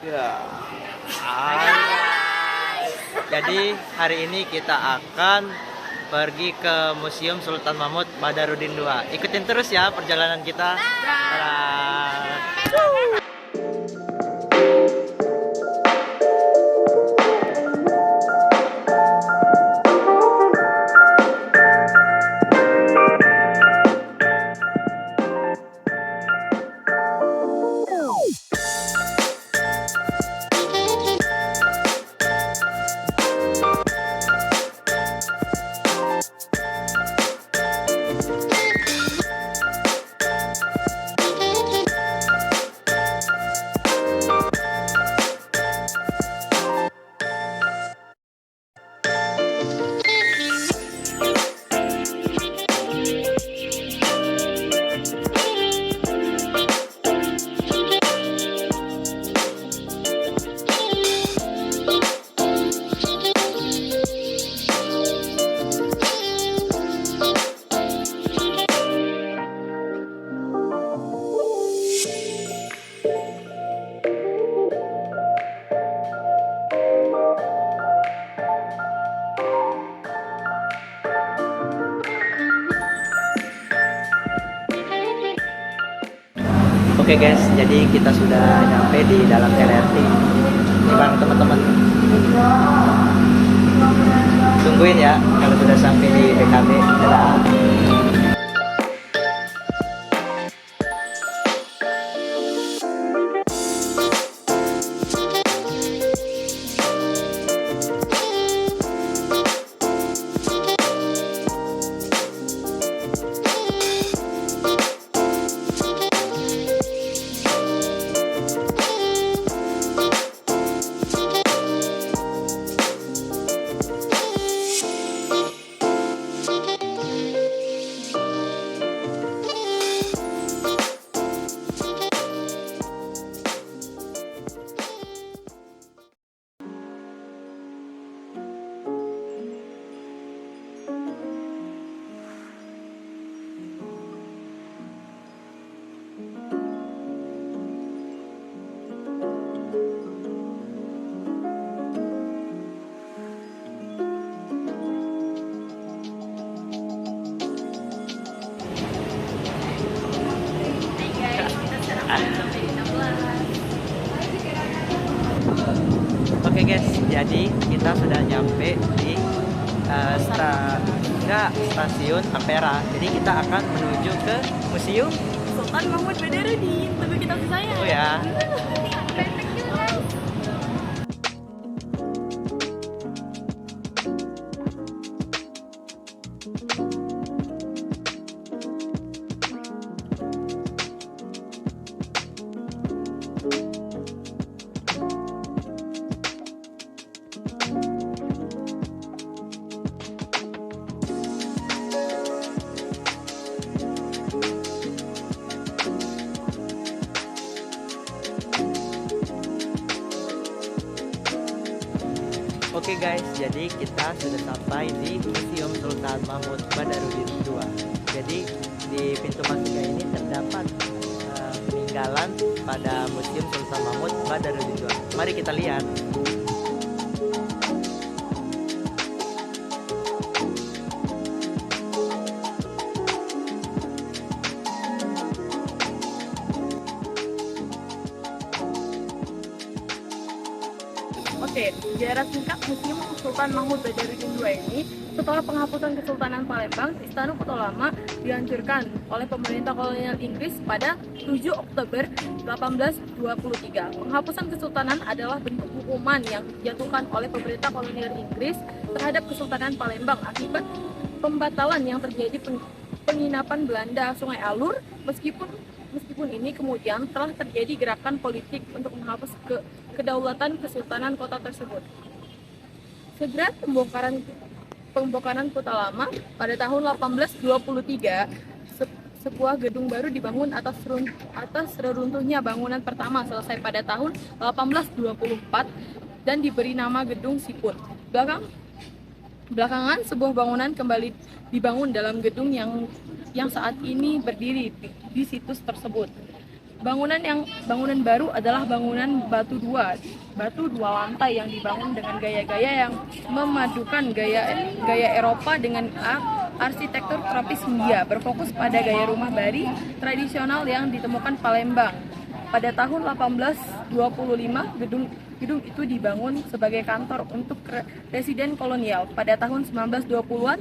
Ya. Jadi hari ini kita akan pergi ke Museum Sultan Mahmud Badarudin II. Ikutin terus ya perjalanan kita. Dadah. Oke guys, jadi kita sudah nyampe di dalam LRT. Ini bareng teman-teman. Tungguin ya kalau sudah sampai di BKB. Dadah. Oke guys, jadi kita sudah nyampe di stasiun Ampera. Jadi kita akan menuju ke Museum Sultan Mahmud Badarudin. Tunggu kita saya. Oh ya. Oke guys, jadi kita sudah sampai di Museum Sultan Mahmud Badarudin II. Jadi di pintu masuknya ini terdapat peninggalan pada Museum Sultan Mahmud Badarudin II. Mari kita lihat. Oke, sejarah singkat Museum Sultan Mahmud Badarudin II ini, setelah penghapusan Kesultanan Palembang, Istana Kota Lama dihancurkan oleh pemerintah kolonial Inggris pada 7 Oktober 1823. Penghapusan kesultanan adalah bentuk hukuman yang dijatuhkan oleh pemerintah kolonial Inggris terhadap Kesultanan Palembang akibat pembatalan yang terjadi penginapan Belanda Sungai Alur. Meskipun ini kemudian telah terjadi gerakan politik untuk menghapus kedaulatan kesultanan kota tersebut. Segera pembongkaran Kota Lama pada tahun 1823, sebuah gedung baru dibangun atas reruntuhnya bangunan pertama selesai pada tahun 1824 dan diberi nama Gedung Siput. Belakangan sebuah bangunan kembali dibangun dalam gedung yang saat ini berdiri di situs tersebut. Bangunan baru adalah bangunan batu dua lantai yang dibangun dengan gaya-gaya yang memadukan gaya Eropa dengan arsitektur tropis Hindia, berfokus pada gaya rumah bari tradisional yang ditemukan Palembang. Pada tahun 1825, gedung itu dibangun sebagai kantor untuk residen kolonial. Pada tahun 1920-an,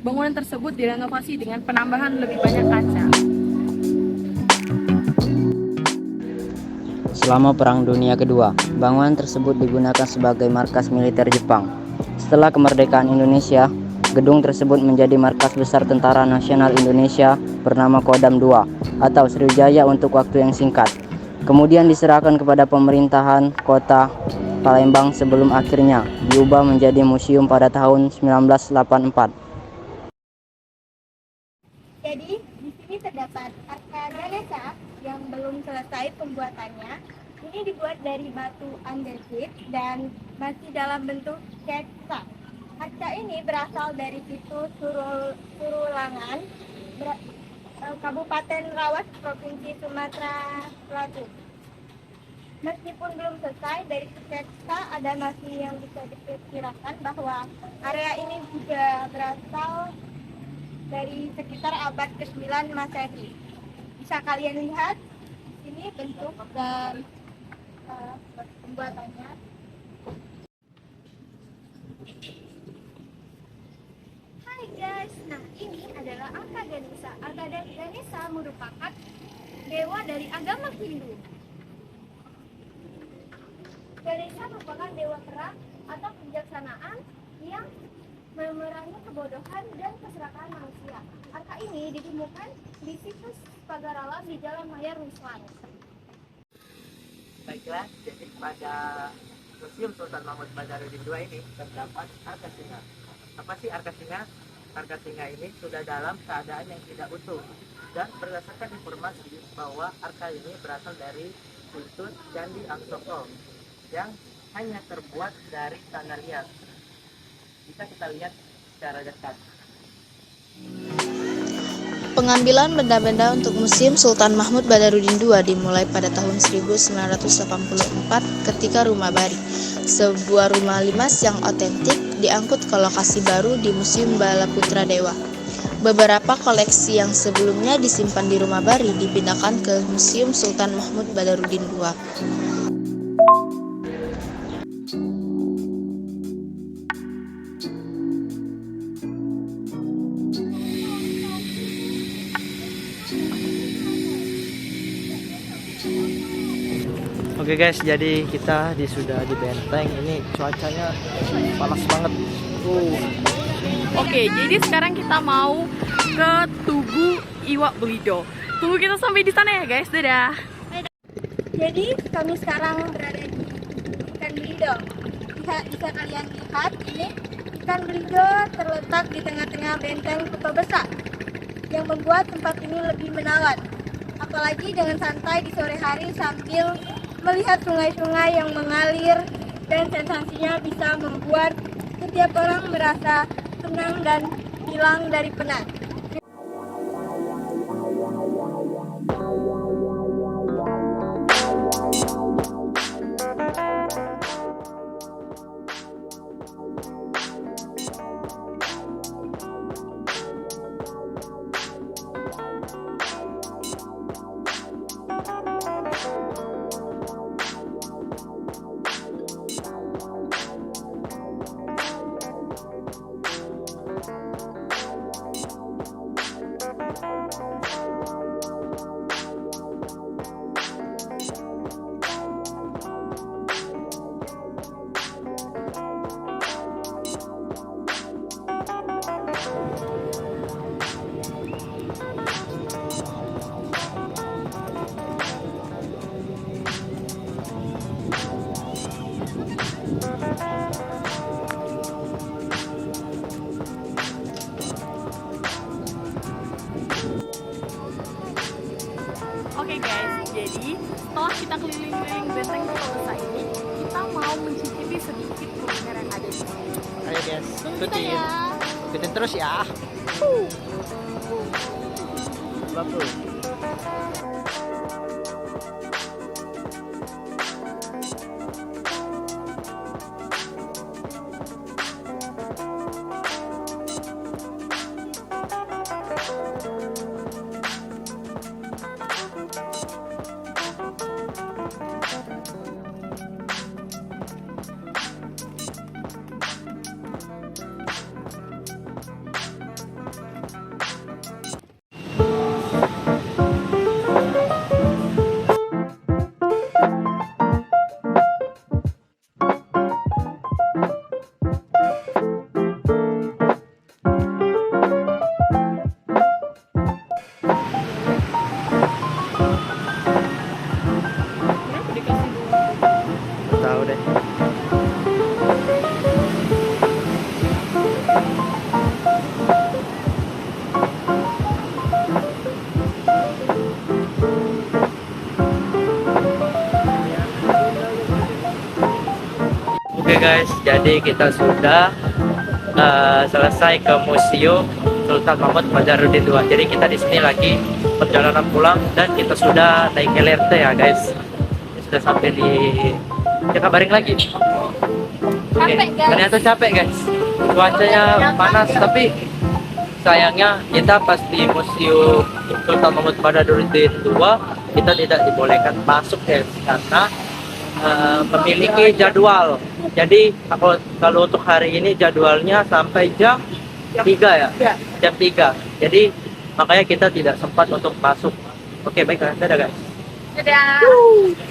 bangunan tersebut direnovasi dengan penambahan lebih banyak kaca. Selama Perang Dunia Kedua, bangunan tersebut digunakan sebagai markas militer Jepang. Setelah kemerdekaan Indonesia, gedung tersebut menjadi markas besar Tentara Nasional Indonesia bernama Kodam II atau Sriwijaya untuk waktu yang singkat. Kemudian diserahkan kepada pemerintahan kota Palembang sebelum akhirnya diubah menjadi museum pada tahun 1984. Jadi, di sini terdapat Arka Ganesha yang belum selesai pembuatannya. Ini dibuat dari batu andesit dan masih dalam bentuk sketsa. Arca ini berasal dari situs Surulangan, Kabupaten Rawas, Provinsi Sumatera Selatan. Meskipun belum selesai, dari sketsa ada masih yang bisa diperkirakan bahwa area ini juga berasal dari sekitar abad ke-9 Masehi. Bisa kalian lihat ini bentuk dan pembuatannya. Hai guys, nah ini adalah Arka Ganesha. Arka Ganesha merupakan dewa dari agama Hindu. Ganesha merupakan dewa perang atau kebijaksanaan yang memerangi kebodohan dan keserakahan manusia. Arka ini ditemukan di situs pagar alam di Jalan Maya Ruslan. Baiklah, jadi pada Museum Sultan Mahmud Badarudin II ini terdapat Arka Singa. Apa sih Arka Singa? Arka Singa ini sudah dalam keadaan yang tidak utuh, dan berdasarkan informasi bahwa Arka ini berasal dari situs Candi Angsoko yang hanya terbuat dari tanah liat. Bisa kita lihat secara dekat. Pengambilan benda-benda untuk Museum Sultan Mahmud Badarudin II dimulai pada tahun 1984 ketika Rumah Bari, sebuah rumah limas yang otentik, diangkut ke lokasi baru di Museum Bala Putra Dewa. Beberapa koleksi yang sebelumnya disimpan di Rumah Bari dipindahkan ke Museum Sultan Mahmud Badarudin II. Oke guys, jadi kita sudah di benteng. Ini cuacanya panas banget. Oke, jadi sekarang kita mau ke Tugu Iwak Belido. Tunggu kita sampai di sana ya guys, dadah. Jadi kami sekarang berada di ikan belido. Bisa kalian lihat ini ikan belido terletak di tengah-tengah benteng Kuto Besar yang membuat tempat ini lebih menawan. Apalagi dengan santai di sore hari sambil melihat sungai-sungai yang mengalir, dan sensasinya bisa membuat setiap orang merasa tenang dan hilang dari penat. Oke guys, jadi setelah kita keliling-keliling benteng Kuto Besar ini, kita mau mencicipi sedikit kuliner yang ada di sini. Ayo guys, Tunggu kita ya. ikutin terus ya. Bagus. tahu deh. Oke guys, jadi kita sudah selesai ke Museum Sultan Mahmud Badarudin II. Jadi kita di sini lagi perjalanan pulang dan kita sudah naik LRT ya guys. Sudah sampai di Jakabaring lagi. Oke, Capek, guys. ternyata capek guys. Cuacanya panas tapi sayangnya kita pas di Museum Sultan Mahmud Badarudin II kita tidak dibolehkan masuk guys karena memiliki jadwal. Jadi kalau untuk hari ini jadwalnya sampai jam 3 ya? Ya. Jam 3. Jadi makanya kita tidak sempat untuk masuk. Oke, baiklah. Dadah guys. Dadah.